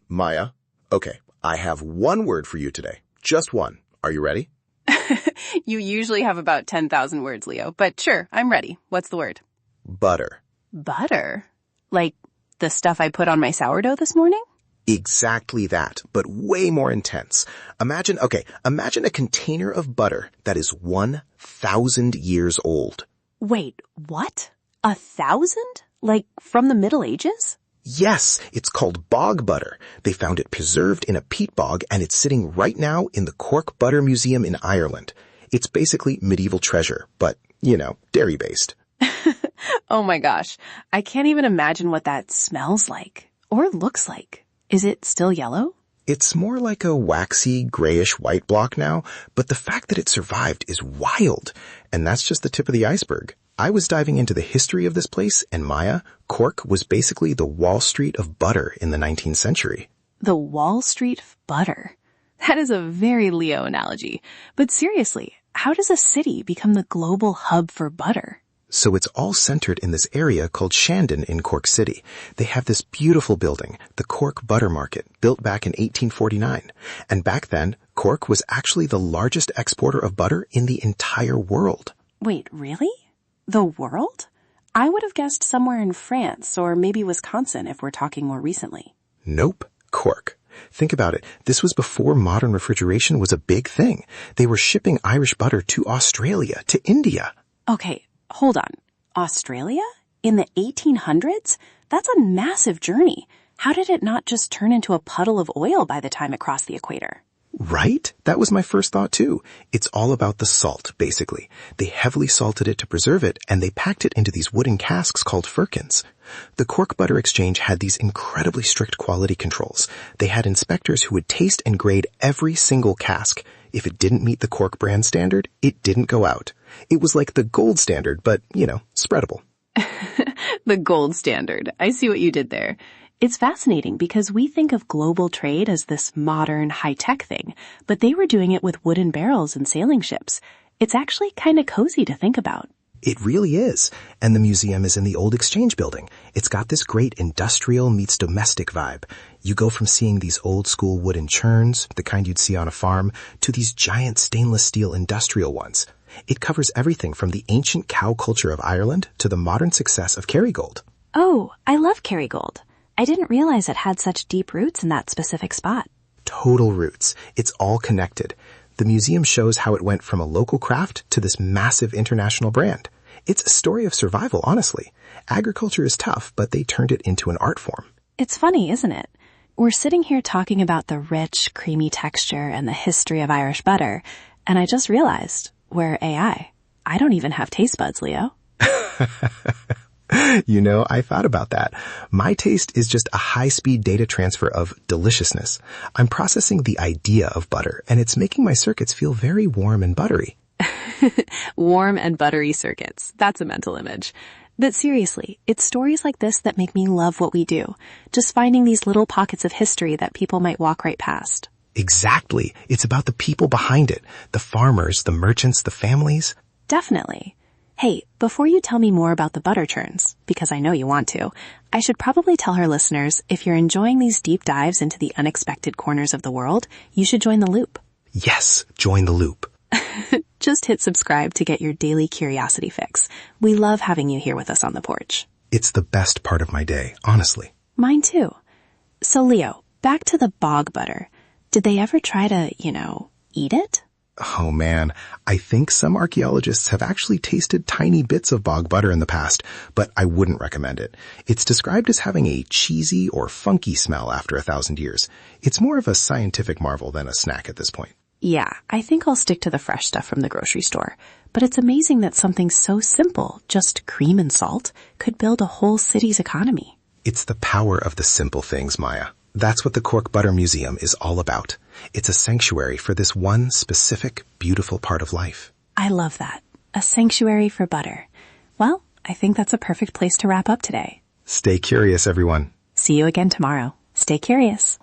Maya, okay, I have one word for you today. Just one. Are you ready? You usually have about 10,000 words, Leo, but sure, I'm ready. What's the word? Butter. Butter? Like the stuff I put on my sourdough this morning? Exactly that, but way more intense. Imagine a container of butter that is 1,000 years old. Wait, what? 1,000? Like from the Middle Ages? Yes, it's called bog butter. They found it preserved in a peat bog, and it's sitting right now in the Cork Butter Museum in Ireland. It's basically medieval treasure, but, dairy-based. Oh my gosh, I can't even imagine what that smells like or looks like. Is it still yellow? It's more like a waxy, grayish-white block now, but the fact that it survived is wild. And that's just the tip of the iceberg. I was diving into the history of this place, and Maya, Cork was basically the Wall Street of butter in the 19th century. The Wall Street of butter. That is a very Leo analogy. But seriously, how does a city become the global hub for butter? So it's all centered in this area called Shandon in Cork City. They have this beautiful building, the Cork Butter Market, built back in 1849. And back then, Cork was actually the largest exporter of butter in the entire world. Wait, really? The world? I would have guessed somewhere in France or maybe Wisconsin if we're talking more recently. Nope, Cork. Think about it. This was before modern refrigeration was a big thing. They were shipping Irish butter to Australia, to India. Okay, hold on. Australia? In the 1800s? That's a massive journey. How did it not just turn into a puddle of oil by the time it crossed the equator? Right? That was my first thought too. It's all about the salt, basically. They heavily salted it to preserve it, and they packed it into these wooden casks called firkins. The Cork Butter Exchange had these incredibly strict quality controls. They had inspectors who would taste and grade every single cask. If it didn't meet the Cork brand standard, it didn't go out. It was like the gold standard, but, spreadable. The gold standard. I see what you did there. It's fascinating because we think of global trade as this modern, high-tech thing, but they were doing it with wooden barrels and sailing ships. It's actually kind of cozy to think about. It really is. And the museum is in the old exchange building. It's got this great industrial meets domestic vibe. You go from seeing these old-school wooden churns, the kind you'd see on a farm, to these giant stainless steel industrial ones. It covers everything from the ancient cow culture of Ireland to the modern success of Kerrygold. Oh, I love Kerrygold. I didn't realize it had such deep roots in that specific spot. Total roots. It's all connected. The museum shows how it went from a local craft to this massive international brand. It's a story of survival, honestly. Agriculture is tough, but they turned it into an art form. It's funny, isn't it? We're sitting here talking about the rich, creamy texture and the history of Irish butter, and I just realized we're AI. I don't even have taste buds, Leo. I thought about that. My taste is just a high-speed data transfer of deliciousness. I'm processing the idea of butter, and it's making my circuits feel very warm and buttery. Warm and buttery circuits. That's a mental image. But seriously, it's stories like this that make me love what we do. Just finding these little pockets of history that people might walk right past. Exactly. It's about the people behind it. The farmers, the merchants, the families. Definitely. Hey, before you tell me more about the butter churns, because I know you want to, I should probably tell our listeners if you're enjoying these deep dives into the unexpected corners of the world, you should join the loop. Yes, join the loop. Just hit subscribe to get your daily curiosity fix. We love having you here with us on the porch. It's the best part of my day, honestly. Mine too. So Leo, back to the bog butter. Did they ever try to, eat it? Oh man, I think some archaeologists have actually tasted tiny bits of bog butter in the past, but I wouldn't recommend it. It's described as having a cheesy or funky smell after 1,000 years. It's more of a scientific marvel than a snack at this point. Yeah, I think I'll stick to the fresh stuff from the grocery store. But it's amazing that something so simple, just cream and salt, could build a whole city's economy. It's the power of the simple things, Maya. That's what the Cork Butter Museum is all about. It's a sanctuary for this one specific, beautiful part of life. I love that. A sanctuary for butter. Well, I think that's a perfect place to wrap up today. Stay curious, everyone. See you again tomorrow. Stay curious.